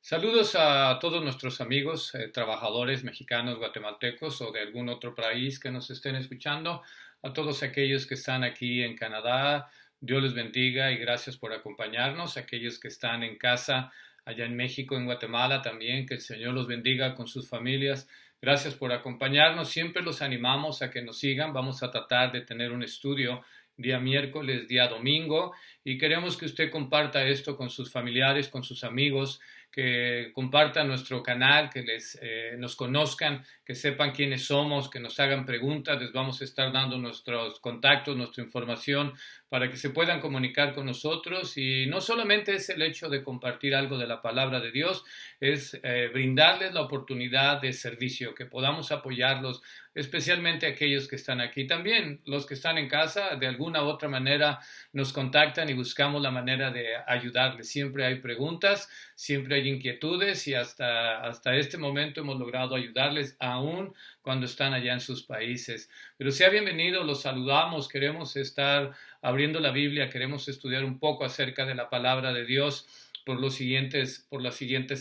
Saludos a todos nuestros amigos, trabajadores mexicanos, guatemaltecos o de algún otro país que nos estén escuchando. A todos aquellos que están aquí en Canadá, Dios les bendiga y gracias por acompañarnos. Aquellos que están en casa, allá en México, en Guatemala también, que el Señor los bendiga con sus familias. Gracias por acompañarnos. Siempre los animamos a que nos sigan. Vamos a tratar de tener un estudio día miércoles, día domingo, y queremos que usted comparta esto con sus familiares, con sus amigos, que compartan nuestro canal, que nos conozcan, que sepan quiénes somos, que nos hagan preguntas. Les vamos a estar dando nuestros contactos, nuestra información para que se puedan comunicar con nosotros. Y no solamente es el hecho de compartir algo de la palabra de Dios, es brindarles la oportunidad de servicio, que podamos apoyarlos, especialmente aquellos que están aquí. También los que están en casa, de alguna u otra manera nos contactan y buscamos la manera de ayudarles. Siempre hay preguntas, siempre hay inquietudes y hasta este momento hemos logrado ayudarles aún cuando están allá en sus países. Pero sea bienvenido, los saludamos, queremos estar abriendo la Biblia, queremos estudiar un poco acerca de la palabra de Dios por las siguientes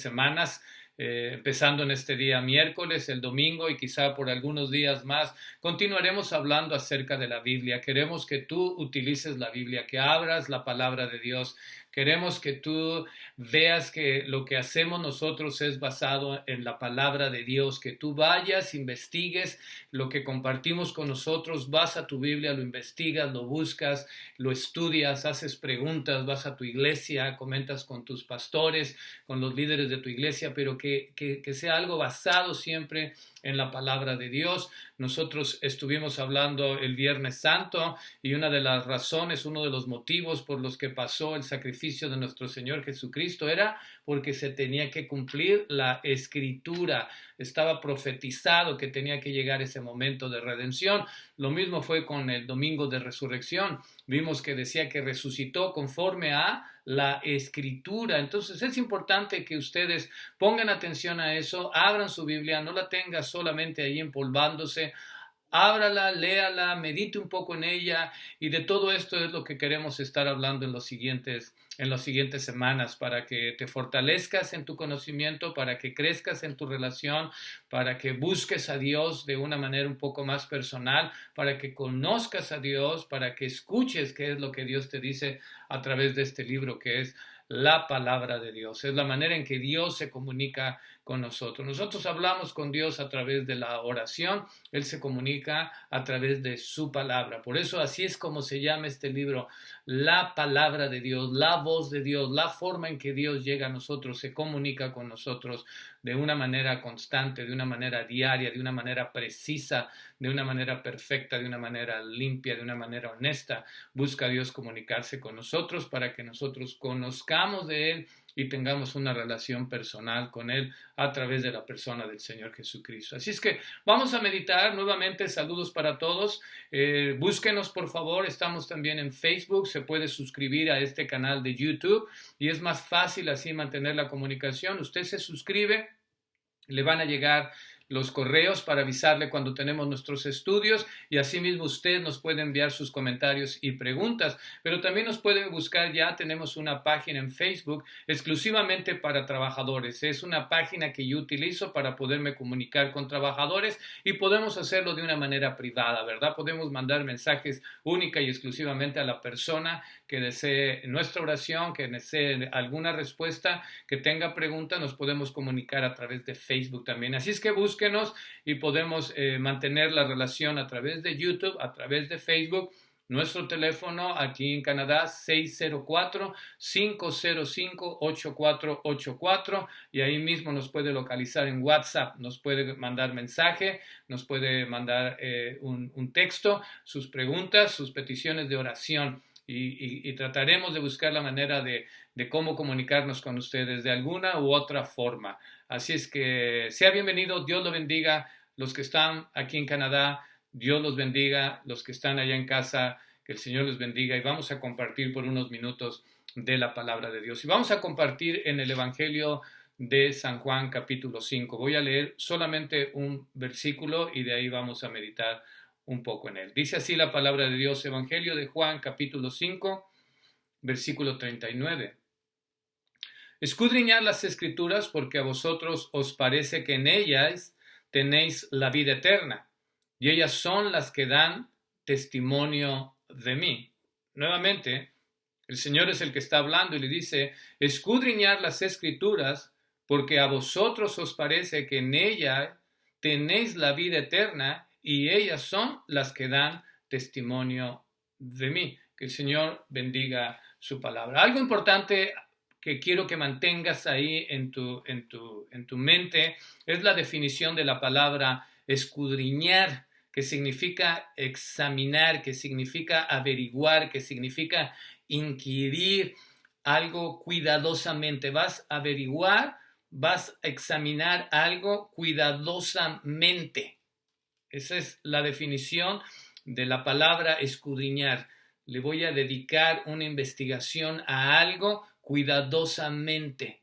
semanas. Empezando en este día miércoles, el domingo y quizá por algunos días más, continuaremos hablando acerca de la Biblia. Queremos que tú utilices la Biblia, que abras la palabra de Dios. Queremos que tú veas que lo que hacemos nosotros es basado en la palabra de Dios, que tú vayas, investigues lo que compartimos con nosotros, vas a tu Biblia, lo investigas, lo buscas, lo estudias, haces preguntas, vas a tu iglesia, comentas con tus pastores, con los líderes de tu iglesia, pero que sea algo basado siempre en la palabra de Dios. Nosotros estuvimos hablando el Viernes Santo y una de las razones, uno de los motivos por los que pasó el sacrificio de nuestro Señor Jesucristo era porque se tenía que cumplir la Escritura. Estaba profetizado que tenía que llegar ese momento de redención. Lo mismo fue con el domingo de resurrección. Vimos que decía que resucitó conforme a la Escritura. Entonces es importante que ustedes pongan atención a eso, abran su Biblia, no la tengan solamente ahí empolvándose. Ábrala, léala, medite un poco en ella, y de todo esto es lo que queremos estar hablando en las siguientes semanas, para que te fortalezcas en tu conocimiento, para que crezcas en tu relación, para que busques a Dios de una manera un poco más personal, para que conozcas a Dios, para que escuches qué es lo que Dios te dice a través de este libro que es la palabra de Dios. Es la manera en que Dios se comunica con nosotros. Nosotros hablamos con Dios a través de la oración, Él se comunica a través de su palabra. Por eso así es como se llama este libro, la palabra de Dios, la voz de Dios, la forma en que Dios llega a nosotros, se comunica con nosotros de una manera constante, de una manera diaria, de una manera precisa, de una manera perfecta, de una manera limpia, de una manera honesta. Busca Dios comunicarse con nosotros para que nosotros conozcamos de Él y tengamos una relación personal con Él a través de la persona del Señor Jesucristo. Así es que vamos a meditar nuevamente. Saludos para todos. Búsquenos, por favor. Estamos también en Facebook. Se puede suscribir a este canal de YouTube y es más fácil así mantener la comunicación. Usted se suscribe, le van a llegar los correos para avisarle cuando tenemos nuestros estudios, y asimismo usted nos puede enviar sus comentarios y preguntas, pero también nos puede buscar. Ya tenemos una página en Facebook exclusivamente para trabajadores. Es una página que yo utilizo para poderme comunicar con trabajadores y podemos hacerlo de una manera privada, ¿verdad? Podemos mandar mensajes única y exclusivamente a la persona que desee nuestra oración, que desee alguna respuesta, que tenga pregunta. Nos podemos comunicar a través de Facebook también. Así es que búsquenos y podemos mantener la relación a través de YouTube, a través de Facebook. Nuestro teléfono aquí en Canadá, 604-505-8484, y ahí mismo nos puede localizar en WhatsApp, nos puede mandar mensaje, nos puede mandar un texto, sus preguntas, sus peticiones de oración. Y trataremos de buscar la manera de cómo comunicarnos con ustedes de alguna u otra forma. Así es que sea bienvenido, Dios lo bendiga. Los que están aquí en Canadá, Dios los bendiga. Los que están allá en casa, que el Señor los bendiga. Y vamos a compartir por unos minutos de la palabra de Dios. Y vamos a compartir en el Evangelio de San Juan capítulo 5. Voy a leer solamente un versículo y de ahí vamos a meditar un poco en él. Dice así la palabra de Dios, Evangelio de Juan capítulo 5, versículo 39. Escudriñad las Escrituras porque a vosotros os parece que en ellas tenéis la vida eterna, y ellas son las que dan testimonio de mí. Nuevamente, el Señor es el que está hablando y le dice, escudriñad las Escrituras porque a vosotros os parece que en ellas tenéis la vida eterna, y ellas son las que dan testimonio de mí. Que el Señor bendiga su palabra. Algo importante que quiero que mantengas ahí en tu mente es la definición de la palabra escudriñar, que significa examinar, que significa averiguar, que significa inquirir algo cuidadosamente. Vas a averiguar, vas a examinar algo cuidadosamente. Esa es la definición de la palabra escudriñar. Le voy a dedicar una investigación a algo cuidadosamente.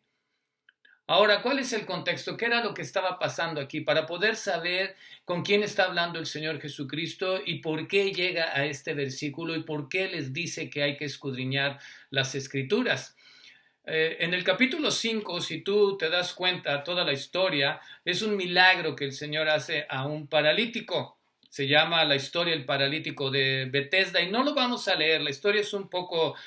Ahora, ¿cuál es el contexto? ¿Qué era lo que estaba pasando aquí? Para poder saber con quién está hablando el Señor Jesucristo y por qué llega a este versículo y por qué les dice que hay que escudriñar las Escrituras. En el capítulo 5, si tú te das cuenta, toda la historia es un milagro que el Señor hace a un paralítico. Se llama la historia El paralítico de Betesda y no lo vamos a leer, la historia es un poco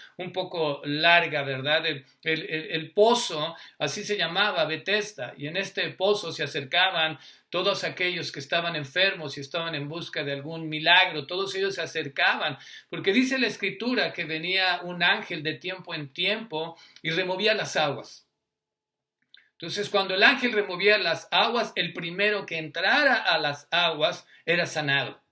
larga, ¿verdad? El pozo, así se llamaba, Betesda, y en este pozo se acercaban todos aquellos que estaban enfermos y estaban en busca de algún milagro, todos ellos se acercaban, porque dice la Escritura que venía un ángel de tiempo en tiempo y removía las aguas. Entonces, cuando el ángel removía las aguas, el primero que entrara a las aguas era sanado.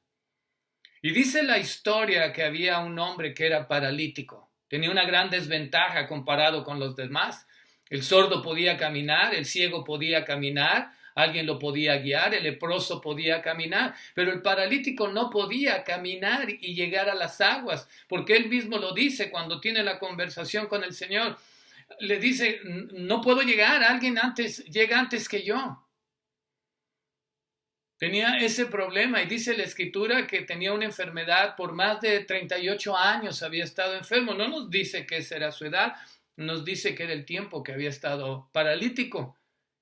Y dice la historia que había un hombre que era paralítico. Tenía una gran desventaja comparado con los demás. El sordo podía caminar, el ciego podía caminar, alguien lo podía guiar, el leproso podía caminar, pero el paralítico no podía caminar y llegar a las aguas, porque él mismo lo dice cuando tiene la conversación con el Señor. Le dice, no puedo llegar, alguien llega antes que yo. Tenía ese problema y dice la Escritura que tenía una enfermedad por más de 38 años, había estado enfermo. No nos dice que esa era su edad, nos dice que era el tiempo que había estado paralítico.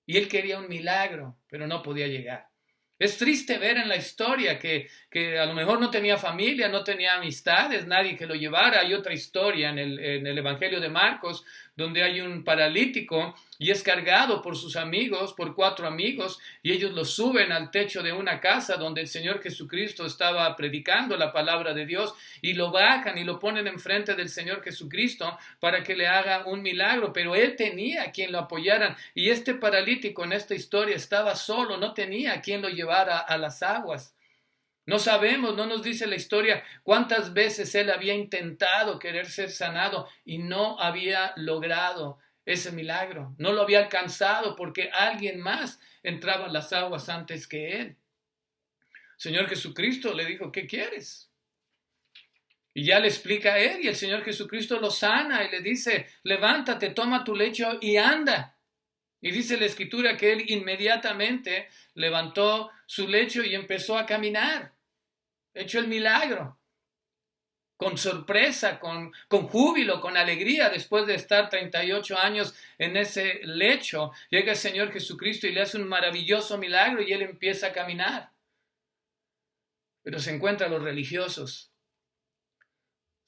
Y él quería un milagro, pero no podía llegar. Es triste ver en la historia que a lo mejor no tenía familia, no tenía amistades, nadie que lo llevara. Hay otra historia en el Evangelio de Marcos, donde hay un paralítico y es cargado por sus amigos, por 4 amigos, y ellos lo suben al techo de una casa donde el Señor Jesucristo estaba predicando la palabra de Dios, y lo bajan y lo ponen enfrente del Señor Jesucristo para que le haga un milagro, pero él tenía a quien lo apoyaran, y este paralítico en esta historia estaba solo, no tenía a quien lo llevara a las aguas. No sabemos, no nos dice la historia cuántas veces él había intentado querer ser sanado y no había logrado ese milagro. No lo había alcanzado porque alguien más entraba a las aguas antes que él. Señor Jesucristo le dijo, ¿qué quieres? Y ya le explica a él y el Señor Jesucristo lo sana y le dice, levántate, toma tu lecho y anda. Y dice la Escritura que él inmediatamente levantó su lecho y empezó a caminar. Hecho el milagro, con sorpresa, con júbilo, con alegría, después de estar 38 años en ese lecho, llega el Señor Jesucristo y le hace un maravilloso milagro y él empieza a caminar. Pero se encuentran los religiosos.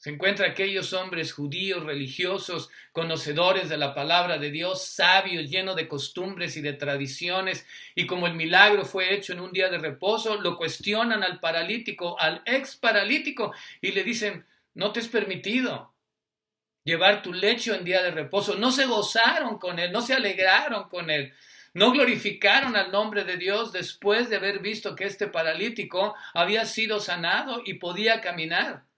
Se encuentra aquellos hombres judíos, religiosos, conocedores de la palabra de Dios, sabios, llenos de costumbres y de tradiciones. Y como el milagro fue hecho en un día de reposo, lo cuestionan al paralítico, al ex paralítico, y le dicen, no te es permitido llevar tu lecho en día de reposo. No se gozaron con él, no se alegraron con él. No glorificaron al nombre de Dios después de haber visto que este paralítico había sido sanado y podía caminar.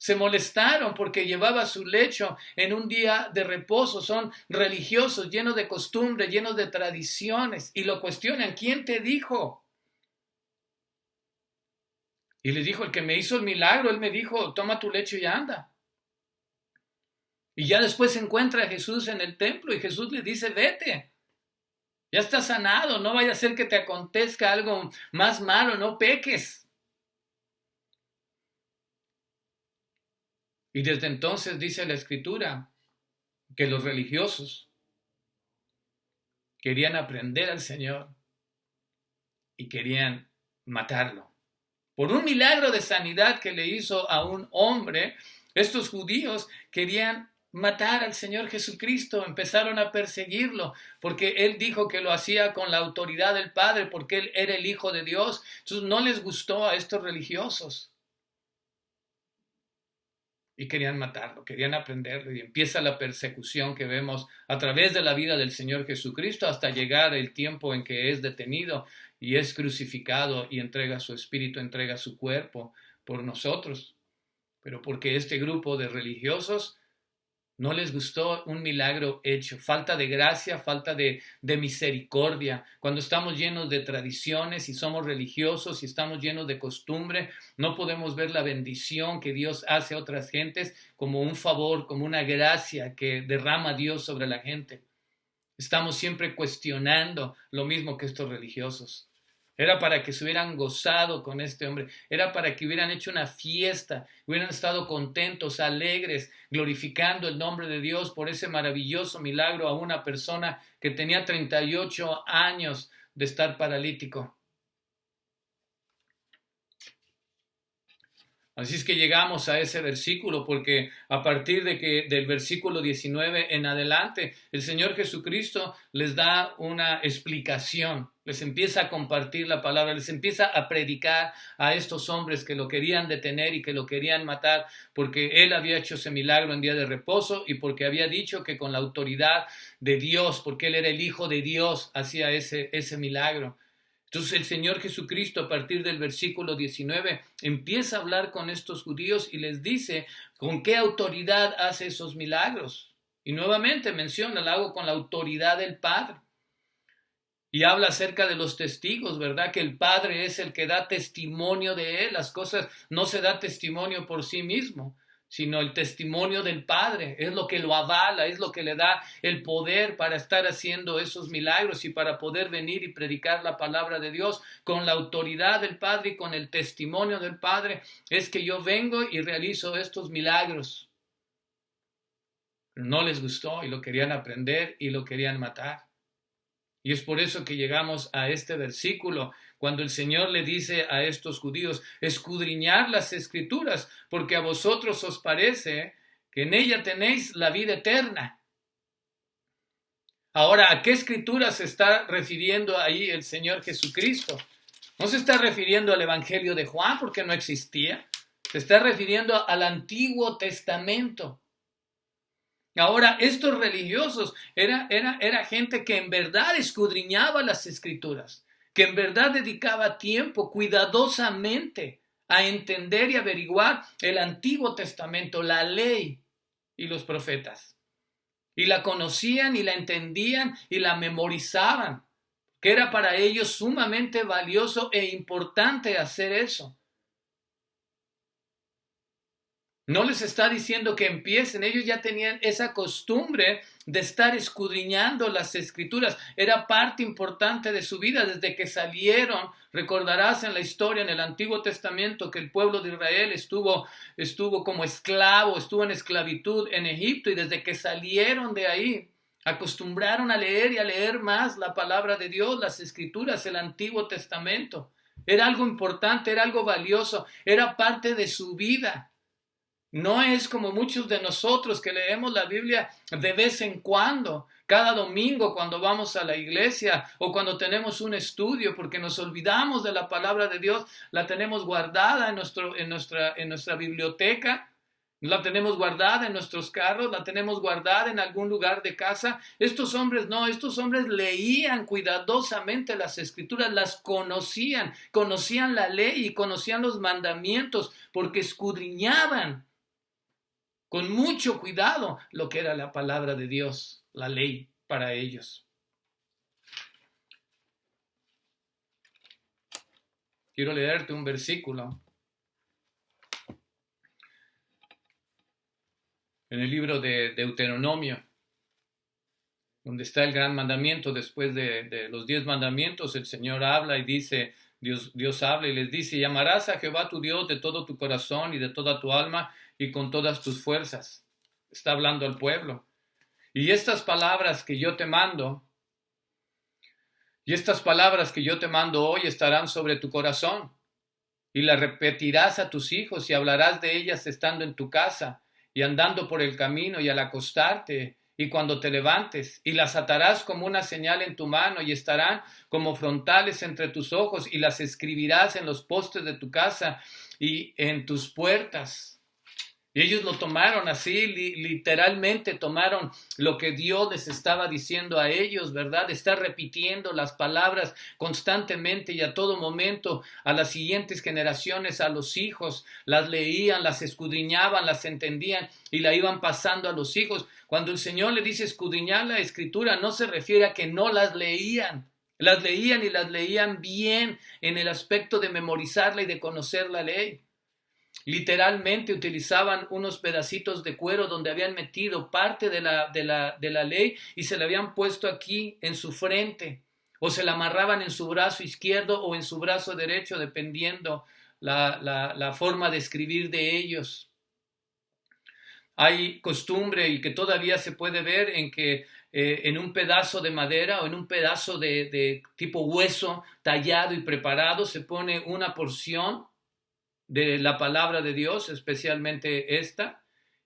Se molestaron porque llevaba su lecho en un día de reposo. Son religiosos, llenos de costumbres, llenos de tradiciones. Y lo cuestionan, ¿quién te dijo? Y le dijo, el que me hizo el milagro, él me dijo, toma tu lecho y anda. Y ya después se encuentra a Jesús en el templo y Jesús le dice, vete. Ya estás sanado, no vaya a ser que te acontezca algo más malo, no peques. Y desde entonces dice la Escritura que los religiosos querían aprender al Señor y querían matarlo. Por un milagro de sanidad que le hizo a un hombre, estos judíos querían matar al Señor Jesucristo, empezaron a perseguirlo, porque él dijo que lo hacía con la autoridad del Padre, porque él era el Hijo de Dios. Entonces no les gustó a estos religiosos y querían matarlo, querían aprenderlo, y empieza la persecución que vemos a través de la vida del Señor Jesucristo hasta llegar el tiempo en que es detenido y es crucificado y entrega su espíritu, entrega su cuerpo por nosotros. Pero porque este grupo de religiosos no les gustó un milagro hecho, falta de gracia, falta de misericordia. Cuando estamos llenos de tradiciones y somos religiosos y estamos llenos de costumbre, no podemos ver la bendición que Dios hace a otras gentes como un favor, como una gracia que derrama Dios sobre la gente. Estamos siempre cuestionando lo mismo que estos religiosos. Era para que se hubieran gozado con este hombre. Era para que hubieran hecho una fiesta, hubieran estado contentos, alegres, glorificando el nombre de Dios por ese maravilloso milagro a una persona que tenía 38 años de estar paralítico. Así es que llegamos a ese versículo, porque a partir del versículo 19 en adelante, el Señor Jesucristo les da una explicación, les empieza a compartir la palabra, les empieza a predicar a estos hombres que lo querían detener y que lo querían matar, porque Él había hecho ese milagro en día de reposo y porque había dicho que con la autoridad de Dios, porque Él era el Hijo de Dios, hacía ese milagro. Entonces el Señor Jesucristo a partir del versículo 19 empieza a hablar con estos judíos y les dice con qué autoridad hace esos milagros. Y nuevamente menciona, lo hago con la autoridad del Padre. Y habla acerca de los testigos, ¿verdad? Que el Padre es el que da testimonio de Él. Las cosas no se da testimonio por sí mismo, sino el testimonio del Padre es lo que lo avala, es lo que le da el poder para estar haciendo esos milagros y para poder venir y predicar la palabra de Dios con la autoridad del Padre y con el testimonio del Padre. Es que yo vengo y realizo estos milagros. Pero no les gustó y lo querían aprender y lo querían matar. Y es por eso que llegamos a este versículo, cuando el Señor le dice a estos judíos, escudriñad las Escrituras, porque a vosotros os parece que en ella tenéis la vida eterna. Ahora, ¿a qué Escritura se está refiriendo ahí el Señor Jesucristo? No se está refiriendo al Evangelio de Juan, porque no existía. Se está refiriendo al Antiguo Testamento. Ahora, estos religiosos era gente que en verdad escudriñaba las Escrituras, que en verdad dedicaba tiempo cuidadosamente a entender y averiguar el Antiguo Testamento, la ley y los profetas. Y la conocían y la entendían y la memorizaban, que era para ellos sumamente valioso e importante hacer eso. No les está diciendo que empiecen, ellos ya tenían esa costumbre de estar escudriñando las Escrituras. Era parte importante de su vida desde que salieron. Recordarás en la historia, en el Antiguo Testamento, que el pueblo de Israel estuvo como esclavo, estuvo en esclavitud en Egipto, y desde que salieron de ahí, acostumbraron a leer y a leer más la palabra de Dios, las Escrituras, el Antiguo Testamento. Era algo importante, era algo valioso, era parte de su vida. No es como muchos de nosotros que leemos la Biblia de vez en cuando, cada domingo cuando vamos a la iglesia o cuando tenemos un estudio, porque nos olvidamos de la palabra de Dios, la tenemos guardada en nuestra biblioteca, la tenemos guardada en nuestros carros, la tenemos guardada en algún lugar de casa. Estos hombres no, estos hombres leían cuidadosamente las Escrituras, las conocían la ley y conocían los mandamientos, porque escudriñaban con mucho cuidado lo que era la palabra de Dios, la ley para ellos. Quiero leerte un versículo en el libro de Deuteronomio, donde está el gran mandamiento. Después de los 10 mandamientos, el Señor habla y dice, Dios habla y les dice, y amarás a Jehová tu Dios de todo tu corazón y de toda tu alma y con todas tus fuerzas. Está hablando al pueblo. Y estas palabras que yo te mando Y estas palabras que yo te mando hoy estarán sobre tu corazón, y las repetirás a tus hijos y hablarás de ellas estando en tu casa y andando por el camino y al acostarte y cuando te levantes, y las atarás como una señal en tu mano y estarán como frontales entre tus ojos, y las escribirás en los postes de tu casa y en tus puertas. Y ellos lo tomaron así, literalmente tomaron lo que Dios les estaba diciendo a ellos, ¿verdad? Está repitiendo las palabras constantemente y a todo momento a las siguientes generaciones, a los hijos. Las leían, las escudriñaban, las entendían y la iban pasando a los hijos. Cuando el Señor le dice escudriñar la Escritura, no se refiere a que no las leían. Las leían y las leían bien en el aspecto de memorizarla y de conocer la ley. Literalmente utilizaban unos pedacitos de cuero donde habían metido parte de la ley y se la habían puesto aquí en su frente, o se la amarraban en su brazo izquierdo o en su brazo derecho, dependiendo la forma de escribir de ellos. Hay costumbre, y que todavía se puede ver, en que en un pedazo de madera o en un pedazo de tipo hueso tallado y preparado se pone una porción de la palabra de Dios, especialmente esta,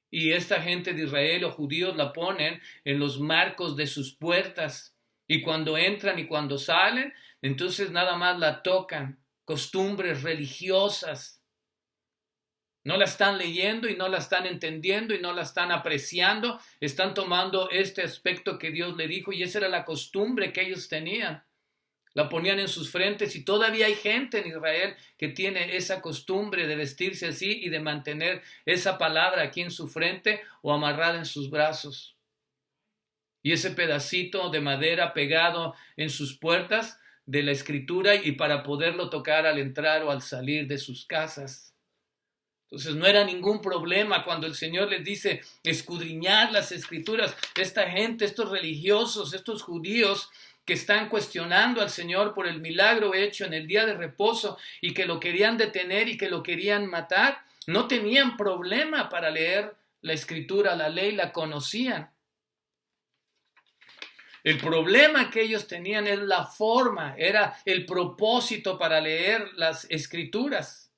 y esta gente de Israel o judíos la ponen en los marcos de sus puertas, y cuando entran y cuando salen, entonces nada más la tocan. Costumbres religiosas. No la están leyendo y no la están entendiendo y no la están apreciando, están tomando este aspecto que Dios le dijo, y esa era la costumbre que ellos tenían. La ponían en sus frentes, y todavía hay gente en Israel que tiene esa costumbre de vestirse así y de mantener esa palabra aquí en su frente o amarrada en sus brazos. Y ese pedacito de madera pegado en sus puertas de la Escritura, y para poderlo tocar al entrar o al salir de sus casas. Entonces no era ningún problema cuando el Señor les dice escudriñar las Escrituras. Esta gente, estos religiosos, estos judíos que están cuestionando al Señor por el milagro hecho en el día de reposo y que lo querían detener y que lo querían matar, no tenían problema para leer la Escritura, la ley, la conocían. El problema que ellos tenían es la forma, era el propósito para leer las Escrituras.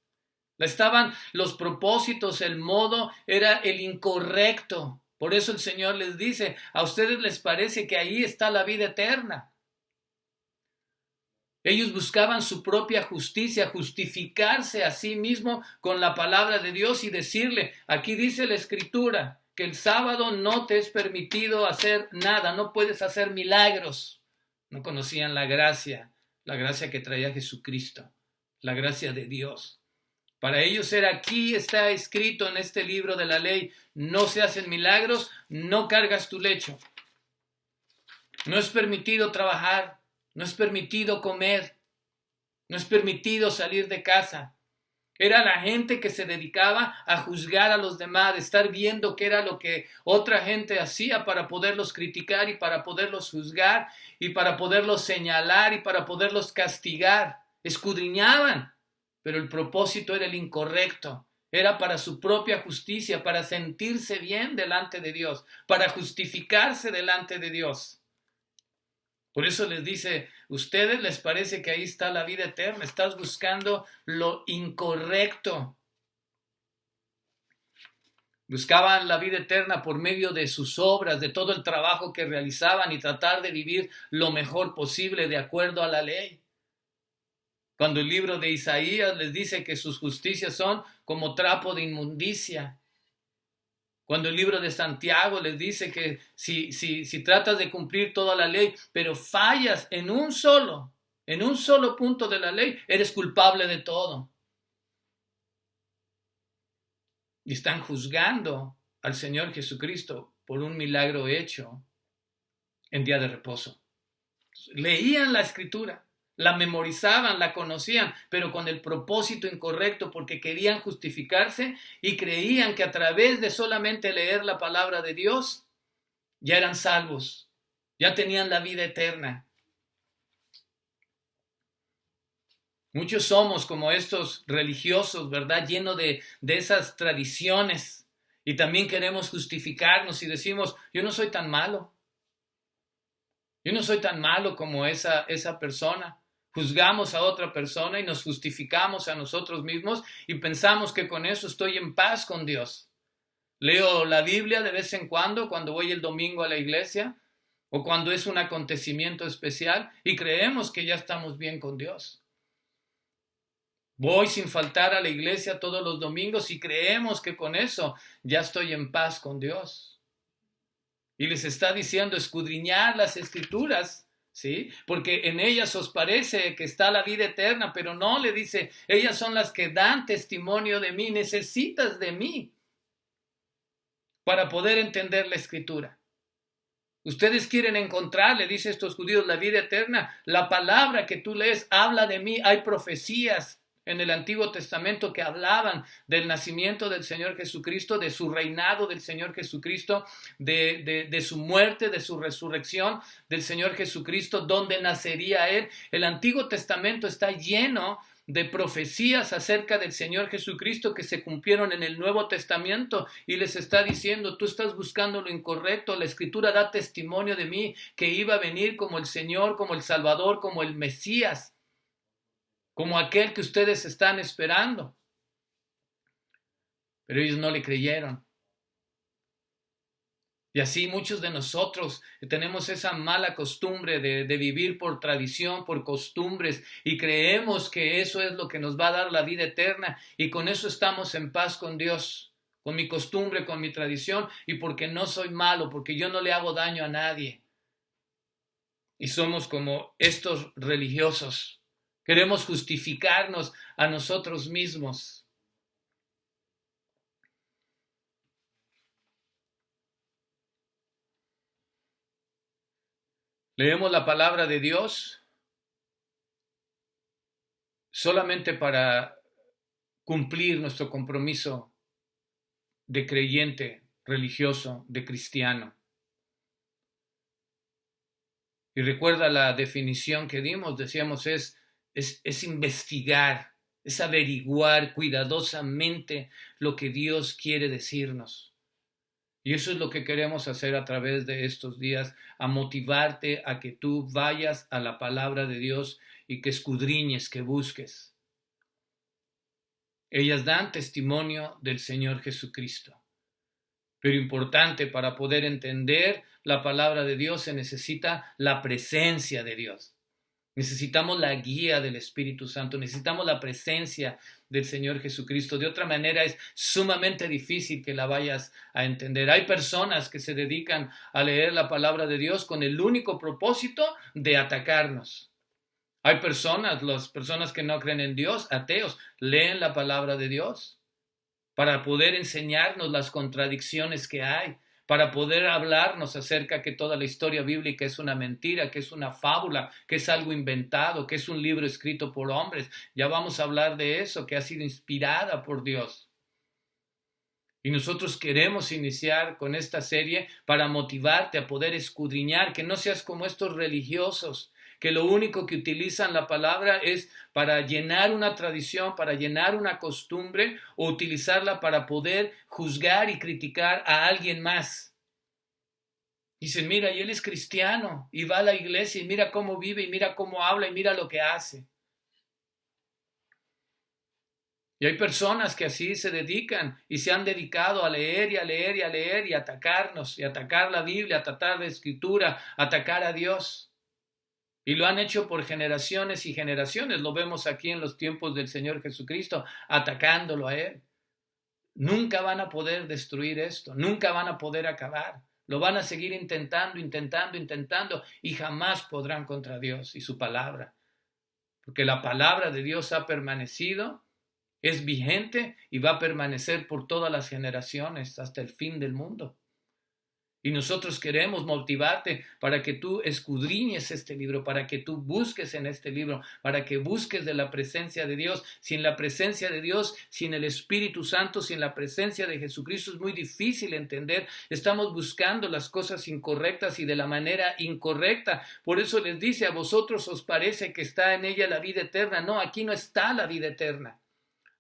Estaban los propósitos, el modo era el incorrecto. Por eso el Señor les dice, a ustedes les parece que ahí está la vida eterna. Ellos buscaban su propia justicia, justificarse a sí mismo con la palabra de Dios y decirle, aquí dice la Escritura, que el sábado no te es permitido hacer nada, no puedes hacer milagros. No conocían la gracia que traía Jesucristo, la gracia de Dios. Para ellos era, aquí está escrito en este libro de la ley, no se hacen milagros, no cargas tu lecho. No es permitido trabajar, no es permitido comer, no es permitido salir de casa. Era la gente que se dedicaba a juzgar a los demás, de estar viendo qué era lo que otra gente hacía para poderlos criticar y para poderlos juzgar y para poderlos señalar y para poderlos castigar. Escudriñaban, pero el propósito era el incorrecto. Era para su propia justicia, para sentirse bien delante de Dios, para justificarse delante de Dios. Por eso les dice, ustedes les parece que ahí está la vida eterna, estás buscando lo incorrecto. Buscaban la vida eterna por medio de sus obras, de todo el trabajo que realizaban y tratar de vivir lo mejor posible de acuerdo a la ley. Cuando el libro de Isaías les dice que sus justicias son como trapo de inmundicia. Cuando el libro de Santiago les dice que si tratas de cumplir toda la ley, pero fallas en un solo punto de la ley, eres culpable de todo. Y están juzgando al Señor Jesucristo por un milagro hecho en día de reposo. Leían la Escritura, la memorizaban, la conocían, pero con el propósito incorrecto, porque querían justificarse y creían que a través de solamente leer la palabra de Dios ya eran salvos, ya tenían la vida eterna. Muchos somos como estos religiosos, ¿verdad? Llenos de esas tradiciones, y también queremos justificarnos y decimos, yo no soy tan malo. Yo no soy tan malo como esa persona. Juzgamos a otra persona y nos justificamos a nosotros mismos y pensamos que con eso estoy en paz con Dios. Leo la Biblia de vez en cuando voy el domingo a la iglesia o cuando es un acontecimiento especial y creemos que ya estamos bien con Dios. Voy sin faltar a la iglesia todos los domingos y creemos que con eso ya estoy en paz con Dios. Y les está diciendo escudriñar las escrituras, ¿sí? Porque en ellas os parece que está la vida eterna, pero no, le dice, ellas son las que dan testimonio de mí, necesitas de mí para poder entender la escritura. Ustedes quieren encontrar, le dice a estos judíos, la vida eterna. La palabra que tú lees habla de mí. Hay profecías en el Antiguo Testamento que hablaban del nacimiento del Señor Jesucristo, de su reinado del Señor Jesucristo, de su muerte, de su resurrección del Señor Jesucristo, donde nacería Él. El Antiguo Testamento está lleno de profecías acerca del Señor Jesucristo que se cumplieron en el Nuevo Testamento y les está diciendo, tú estás buscando lo incorrecto, la Escritura da testimonio de mí, que iba a venir como el Señor, como el Salvador, como el Mesías, como aquel que ustedes están esperando. Pero ellos no le creyeron. Y así muchos de nosotros tenemos esa mala costumbre de vivir por tradición, por costumbres, y creemos que eso es lo que nos va a dar la vida eterna, y con eso estamos en paz con Dios, con mi costumbre, con mi tradición, y porque no soy malo, porque yo no le hago daño a nadie. Y somos como estos religiosos. Queremos justificarnos a nosotros mismos. Leemos la palabra de Dios solamente para cumplir nuestro compromiso de creyente, religioso, de cristiano. Y recuerda la definición que dimos, decíamos, es investigar, es averiguar cuidadosamente lo que Dios quiere decirnos. Y eso es lo que queremos hacer a través de estos días, a motivarte a que tú vayas a la palabra de Dios y que escudriñes, que busques. Ellas dan testimonio del Señor Jesucristo. Pero importante, para poder entender la palabra de Dios se necesita la presencia de Dios. Necesitamos la guía del Espíritu Santo, necesitamos la presencia del Señor Jesucristo. De otra manera es sumamente difícil que la vayas a entender. Hay personas que se dedican a leer la palabra de Dios con el único propósito de atacarnos. Hay personas, las personas que no creen en Dios, ateos, leen la palabra de Dios para poder enseñarnos las contradicciones que hay, para poder hablarnos acerca que toda la historia bíblica es una mentira, que es una fábula, que es algo inventado, que es un libro escrito por hombres. Ya vamos a hablar de eso, que ha sido inspirada por Dios. Y nosotros queremos iniciar con esta serie para motivarte a poder escudriñar, que no seas como estos religiosos, que lo único que utilizan la palabra es para llenar una tradición, para llenar una costumbre, o utilizarla para poder juzgar y criticar a alguien más. Dicen, mira, y él es cristiano, y va a la iglesia, y mira cómo vive, y mira cómo habla, y mira lo que hace. Y hay personas que así se dedican y se han dedicado a leer y a leer y a leer y a atacarnos, y a atacar la Biblia, a atacar la Escritura, a atacar a Dios. Y lo han hecho por generaciones y generaciones. Lo vemos aquí en los tiempos del Señor Jesucristo, atacándolo a Él. Nunca van a poder destruir esto, nunca van a poder acabar. Lo van a seguir intentando, y jamás podrán contra Dios y su palabra. Porque la palabra de Dios ha permanecido, es vigente y va a permanecer por todas las generaciones hasta el fin del mundo. Y nosotros queremos motivarte para que tú escudriñes este libro, para que tú busques en este libro, para que busques de la presencia de Dios. Sin la presencia de Dios, sin el Espíritu Santo, sin la presencia de Jesucristo es muy difícil entender. Estamos buscando las cosas incorrectas y de la manera incorrecta. Por eso les dice, a vosotros os parece que está en ella la vida eterna. No, aquí no está la vida eterna.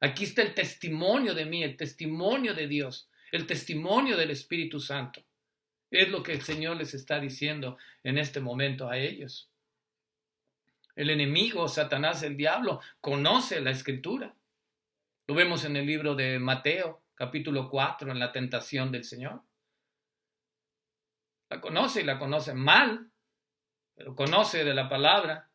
Aquí está el testimonio de mí, el testimonio de Dios, el testimonio del Espíritu Santo. Es lo que el Señor les está diciendo en este momento a ellos. El enemigo, Satanás, el diablo, conoce la Escritura. Lo vemos en el libro de Mateo, capítulo 4, en la tentación del Señor. La conoce y la conoce mal, pero conoce de la palabra.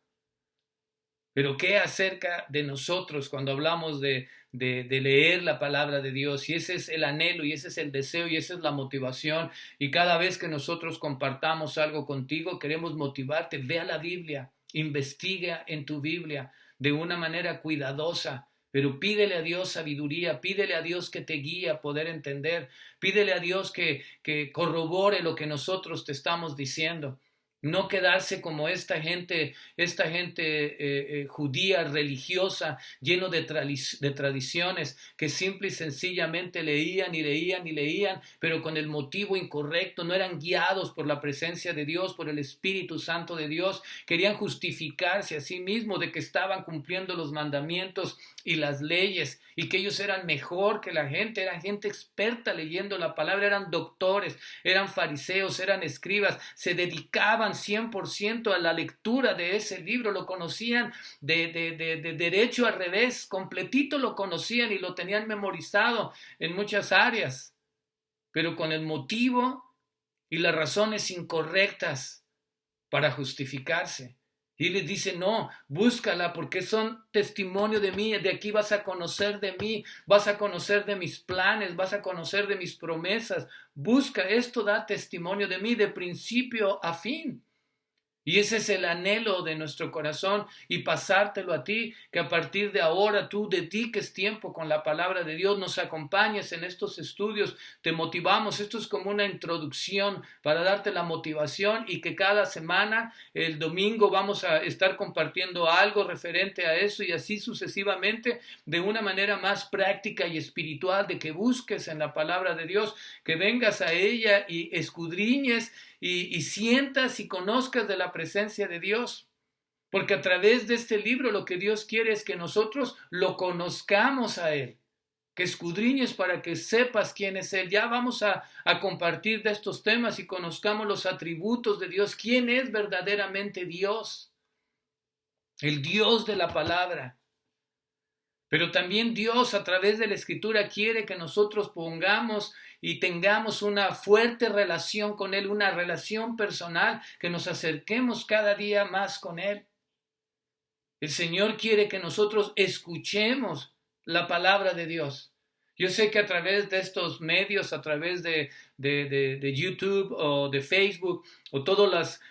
Pero ¿qué acerca de nosotros cuando hablamos de leer la palabra de Dios? Y ese es el anhelo, y ese es el deseo, y esa es la motivación. Y cada vez que nosotros compartamos algo contigo, queremos motivarte. Ve a la Biblia, investiga en tu Biblia de una manera cuidadosa. Pero pídele a Dios sabiduría, pídele a Dios que te guíe a poder entender, pídele a Dios que corrobore lo que nosotros te estamos diciendo. No quedarse como esta gente judía religiosa, lleno de tradiciones, que simple y sencillamente leían y leían y leían, pero con el motivo incorrecto, no eran guiados por la presencia de Dios, por el Espíritu Santo de Dios, querían justificarse a sí mismos de que estaban cumpliendo los mandamientos y las leyes, y que ellos eran mejor que la gente, eran gente experta leyendo la palabra, eran doctores, eran fariseos, eran escribas, se dedicaban 100% a la lectura de ese libro, lo conocían de derecho al revés, completito lo conocían y lo tenían memorizado en muchas áreas, pero con el motivo y las razones incorrectas para justificarse. Y les dice, no, búscala porque son testimonio de mí, de aquí vas a conocer de mí, vas a conocer de mis planes, vas a conocer de mis promesas. Busca, esto da testimonio de mí de principio a fin. Y ese es el anhelo de nuestro corazón y pasártelo a ti, que a partir de ahora tú dediques tiempo con la palabra de Dios, nos acompañes en estos estudios, te motivamos. Esto es como una introducción para darte la motivación y que cada semana, el domingo, vamos a estar compartiendo algo referente a eso y así sucesivamente, de una manera más práctica y espiritual, de que busques en la palabra de Dios, que vengas a ella y escudriñes y sientas y conozcas de la presencia de Dios. Porque a través de este libro lo que Dios quiere es que nosotros lo conozcamos a Él. Que escudriñes para que sepas quién es Él. Ya vamos a compartir de estos temas y conozcamos los atributos de Dios. ¿Quién es verdaderamente Dios? El Dios de la palabra. Pero también Dios a través de la Escritura quiere que nosotros pongamos y tengamos una fuerte relación con Él, una relación personal, que nos acerquemos cada día más con Él. El Señor quiere que nosotros escuchemos la palabra de Dios. Yo sé que a través de estos medios, a través de YouTube o de Facebook o todas las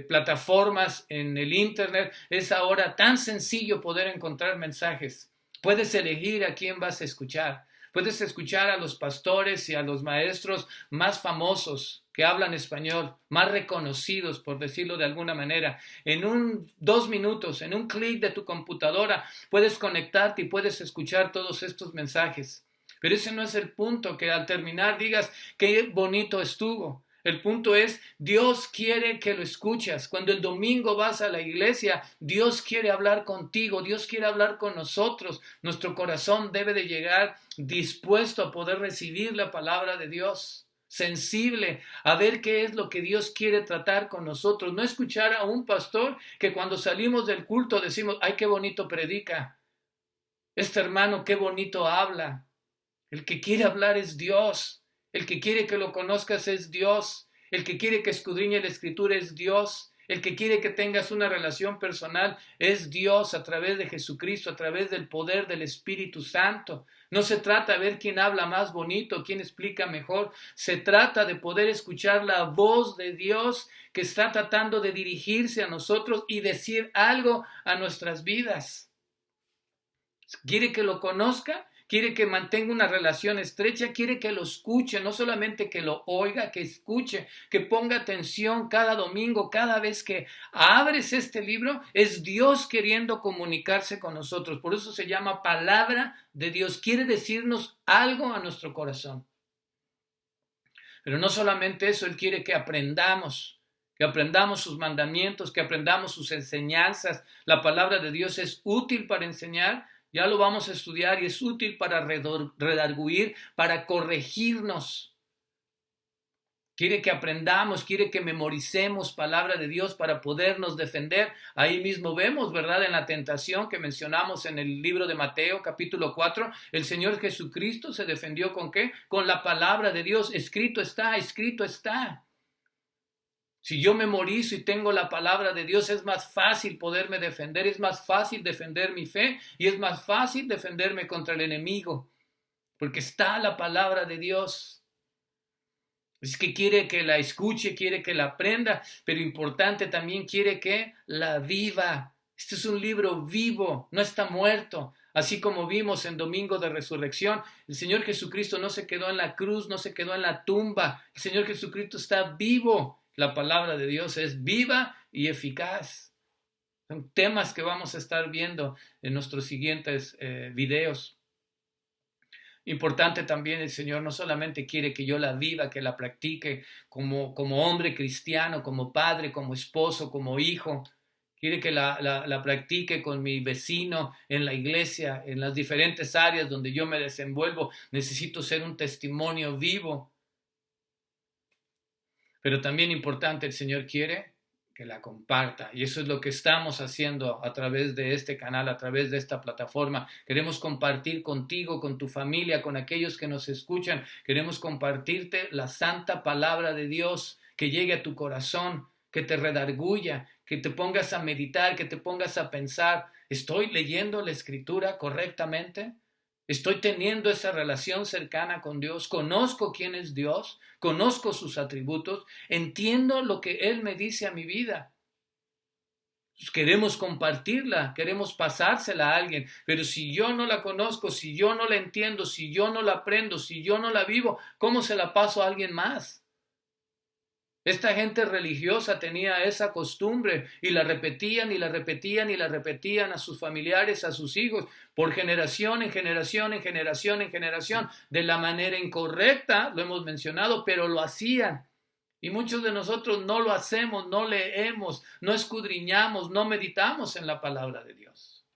plataformas en el Internet, es ahora tan sencillo poder encontrar mensajes. Puedes elegir a quién vas a escuchar. Puedes escuchar a los pastores y a los maestros más famosos que hablan español, más reconocidos, por decirlo de alguna manera. En 2 minutos, en un clic de tu computadora, puedes conectarte y puedes escuchar todos estos mensajes. Pero ese no es el punto, que al terminar digas qué bonito estuvo. El punto es, Dios quiere que lo escuches. Cuando el domingo vas a la iglesia, Dios quiere hablar contigo, Dios quiere hablar con nosotros. Nuestro corazón debe de llegar dispuesto a poder recibir la palabra de Dios, sensible a ver qué es lo que Dios quiere tratar con nosotros. No escuchar a un pastor que cuando salimos del culto decimos, ay, qué bonito predica. Este hermano, qué bonito habla. El que quiere hablar es Dios. El que quiere que lo conozcas es Dios. El que quiere que escudriñe la Escritura es Dios. El que quiere que tengas una relación personal es Dios a través de Jesucristo, a través del poder del Espíritu Santo. No se trata de ver quién habla más bonito, quién explica mejor. Se trata de poder escuchar la voz de Dios que está tratando de dirigirse a nosotros y decir algo a nuestras vidas. ¿Quiere que lo conozca? Quiere que mantenga una relación estrecha, quiere que lo escuche, no solamente que lo oiga, que escuche, que ponga atención cada domingo, cada vez que abres este libro, es Dios queriendo comunicarse con nosotros. Por eso se llama palabra de Dios, quiere decirnos algo a nuestro corazón. Pero no solamente eso, Él quiere que aprendamos sus mandamientos, que aprendamos sus enseñanzas. La palabra de Dios es útil para enseñar. Ya lo vamos a estudiar y es útil para redarguir, para corregirnos. Quiere que aprendamos, quiere que memoricemos palabra de Dios para podernos defender. Ahí mismo vemos, ¿verdad? En la tentación que mencionamos en el libro de Mateo, capítulo 4, el Señor Jesucristo se defendió ¿con qué? Con la palabra de Dios. Escrito está, escrito está. Si yo memorizo y tengo la palabra de Dios, es más fácil poderme defender, es más fácil defender mi fe y es más fácil defenderme contra el enemigo, porque está la palabra de Dios. Es que quiere que la escuche, quiere que la aprenda, pero importante también quiere que la viva. Este es un libro vivo, no está muerto. Así como vimos en Domingo de Resurrección, el Señor Jesucristo no se quedó en la cruz, no se quedó en la tumba. El Señor Jesucristo está vivo. La palabra de Dios es viva y eficaz. Son temas que vamos a estar viendo en nuestros siguientes videos. Importante también, el Señor no solamente quiere que yo la viva, que la practique como hombre cristiano, como padre, como esposo, como hijo. Quiere que la practique con mi vecino, en la iglesia, en las diferentes áreas donde yo me desenvuelvo. Necesito ser un testimonio vivo. Pero también importante, el Señor quiere que la comparta. Y eso es lo que estamos haciendo a través de este canal, a través de esta plataforma. Queremos compartir contigo, con tu familia, con aquellos que nos escuchan. Queremos compartirte la santa palabra de Dios, que llegue a tu corazón, que te redarguya, que te pongas a meditar, que te pongas a pensar, ¿estoy leyendo la Escritura correctamente? ¿Estoy teniendo esa relación cercana con Dios? ¿Conozco quién es Dios? ¿Conozco sus atributos? ¿Entiendo lo que Él me dice a mi vida? Pues queremos compartirla, queremos pasársela a alguien, pero si yo no la conozco, si yo no la entiendo, si yo no la aprendo, si yo no la vivo, ¿cómo se la paso a alguien más? Esta gente religiosa tenía esa costumbre y la repetían y la repetían y la repetían a sus familiares, a sus hijos, por generación en generación, en generación, en generación, de la manera incorrecta, lo hemos mencionado, pero lo hacían. Y muchos de nosotros no lo hacemos, no leemos, no escudriñamos, no meditamos en la palabra de Dios.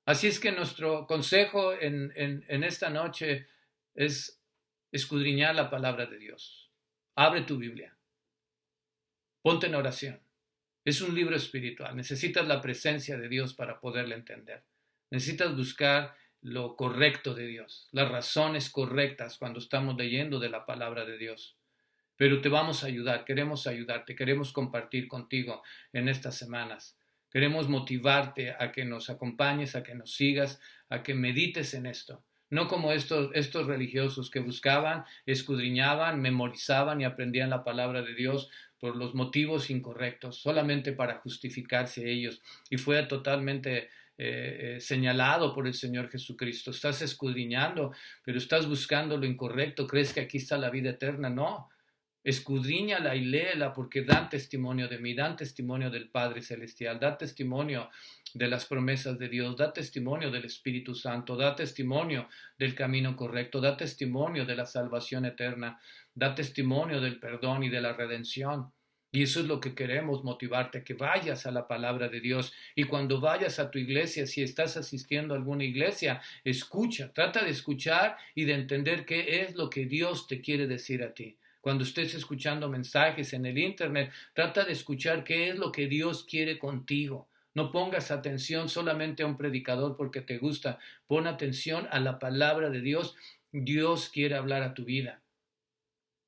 Así es que nuestro consejo en esta noche es escudriñar la palabra de Dios. Abre tu Biblia. Ponte en oración. Es un libro espiritual. Necesitas la presencia de Dios para poderle entender. Necesitas buscar lo correcto de Dios, las razones correctas cuando estamos leyendo de la palabra de Dios. Pero te vamos a ayudar, queremos ayudarte, queremos compartir contigo en estas semanas. Queremos motivarte a que nos acompañes, a que nos sigas, a que medites en esto. No como estos religiosos que buscaban, escudriñaban, memorizaban y aprendían la palabra de Dios por los motivos incorrectos, solamente para justificarse ellos. Y fue totalmente señalado por el Señor Jesucristo. Estás escudriñando, pero estás buscando lo incorrecto. ¿Crees que aquí está la vida eterna? No. Escudriñala y léela porque dan testimonio de mí, dan testimonio del Padre Celestial, da testimonio de las promesas de Dios, da testimonio del Espíritu Santo, da testimonio del camino correcto, da testimonio de la salvación eterna, da testimonio del perdón y de la redención. Y eso es lo que queremos motivarte, que vayas a la palabra de Dios. Y cuando vayas a tu iglesia, si estás asistiendo a alguna iglesia, escucha, trata de escuchar y de entender qué es lo que Dios te quiere decir a ti. Cuando estés escuchando mensajes en el internet, trata de escuchar qué es lo que Dios quiere contigo. No pongas atención solamente a un predicador porque te gusta. Pon atención a la palabra de Dios. Dios quiere hablar a tu vida.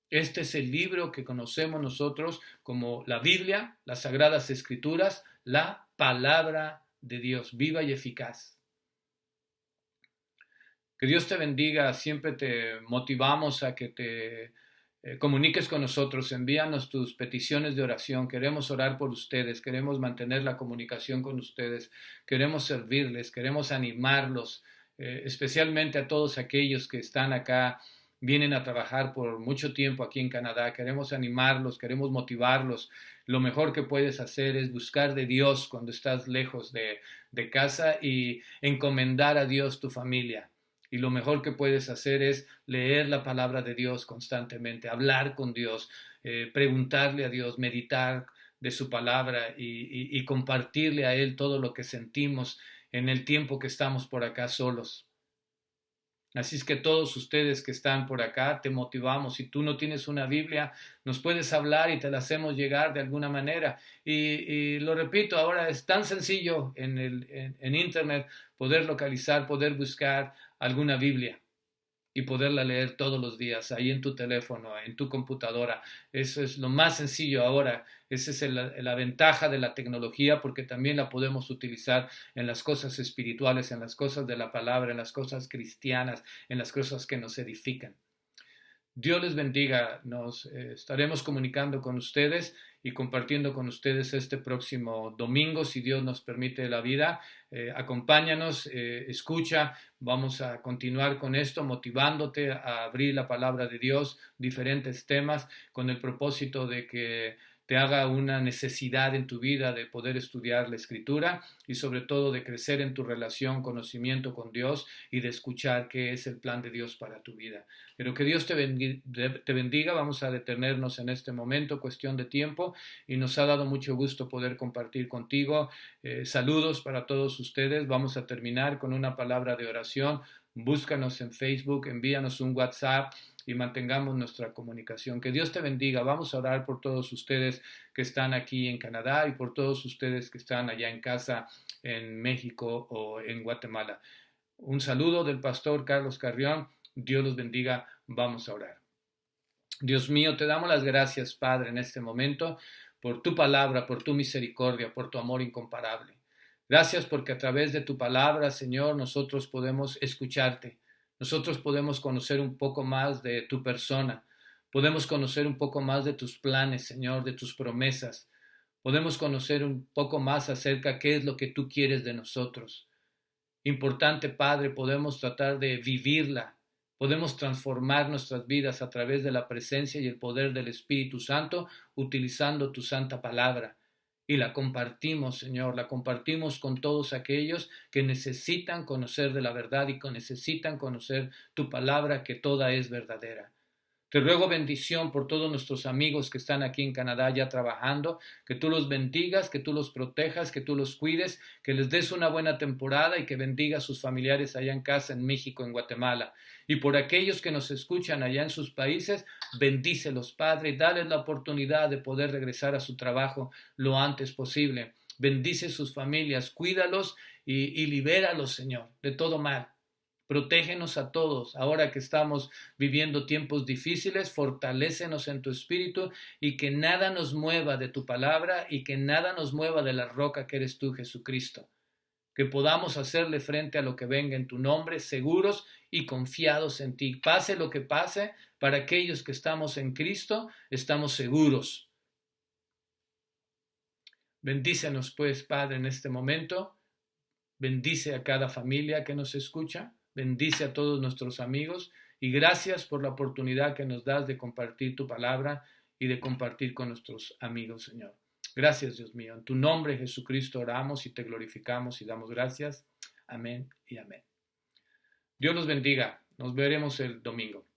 Este es el libro que conocemos nosotros como la Biblia, las Sagradas Escrituras, la palabra de Dios, viva y eficaz. Que Dios te bendiga. Siempre te motivamos a que te comuniques con nosotros, envíanos tus peticiones de oración, queremos orar por ustedes, queremos mantener la comunicación con ustedes, queremos servirles, queremos animarlos, especialmente a todos aquellos que están acá, vienen a trabajar por mucho tiempo aquí en Canadá, queremos animarlos, queremos motivarlos. Lo mejor que puedes hacer es buscar de Dios cuando estás lejos de casa y encomendar a Dios tu familia. Y lo mejor que puedes hacer es leer la palabra de Dios constantemente, hablar con Dios, preguntarle a Dios, meditar de su palabra y compartirle a Él todo lo que sentimos en el tiempo que estamos por acá solos. Así es que todos ustedes que están por acá, te motivamos. Si tú no tienes una Biblia, nos puedes hablar y te la hacemos llegar de alguna manera. Y lo repito, ahora es tan sencillo en Internet poder localizar, poder buscar alguna Biblia y poderla leer todos los días, ahí en tu teléfono, en tu computadora. Eso es lo más sencillo ahora. Esa es la ventaja de la tecnología, porque también la podemos utilizar en las cosas espirituales, en las cosas de la palabra, en las cosas cristianas, en las cosas que nos edifican. Dios les bendiga. Nos estaremos comunicando con ustedes y compartiendo con ustedes este próximo domingo, si Dios nos permite la vida. Acompáñanos, escucha. Vamos a continuar con esto, motivándote a abrir la palabra de Dios, diferentes temas, con el propósito de que te haga una necesidad en tu vida de poder estudiar la Escritura y sobre todo de crecer en tu relación, conocimiento con Dios y de escuchar qué es el plan de Dios para tu vida. Pero que Dios te bendiga. Vamos a detenernos en este momento, cuestión de tiempo, y nos ha dado mucho gusto poder compartir contigo. Saludos para todos ustedes. Vamos a terminar con una palabra de oración. Búscanos en Facebook, envíanos un WhatsApp y mantengamos nuestra comunicación. Que Dios te bendiga. Vamos a orar por todos ustedes que están aquí en Canadá y por todos ustedes que están allá en casa en México o en Guatemala. Un saludo del pastor Carlos Carrión. Dios los bendiga. Vamos a orar. Dios mío, te damos las gracias, Padre, en este momento por tu palabra, por tu misericordia, por tu amor incomparable. Gracias porque a través de tu palabra, Señor, nosotros podemos escucharte. Nosotros podemos conocer un poco más de tu persona. Podemos conocer un poco más de tus planes, Señor, de tus promesas. Podemos conocer un poco más acerca de qué es lo que tú quieres de nosotros. Importante, Padre, podemos tratar de vivirla. Podemos transformar nuestras vidas a través de la presencia y el poder del Espíritu Santo, utilizando tu santa palabra. Y la compartimos, Señor, la compartimos con todos aquellos que necesitan conocer de la verdad y que necesitan conocer tu palabra, que toda es verdadera. Te ruego bendición por todos nuestros amigos que están aquí en Canadá ya trabajando, que tú los bendigas, que tú los protejas, que tú los cuides, que les des una buena temporada y que bendiga a sus familiares allá en casa, en México, en Guatemala. Y por aquellos que nos escuchan allá en sus países, bendícelos, Padre, y dales la oportunidad de poder regresar a su trabajo lo antes posible. Bendice sus familias, cuídalos y libéralos, Señor, de todo mal. Protégenos a todos, ahora que estamos viviendo tiempos difíciles, fortalécenos en tu espíritu y que nada nos mueva de tu palabra y que nada nos mueva de la roca que eres tú, Jesucristo. Que podamos hacerle frente a lo que venga en tu nombre, seguros y confiados en ti. Pase lo que pase, para aquellos que estamos en Cristo, estamos seguros. Bendícenos pues, Padre, en este momento. Bendice a cada familia que nos escucha. Bendice a todos nuestros amigos y gracias por la oportunidad que nos das de compartir tu palabra y de compartir con nuestros amigos, Señor. Gracias, Dios mío. En tu nombre, Jesucristo, oramos y te glorificamos y damos gracias. Amén y amén. Dios los bendiga. Nos veremos el domingo.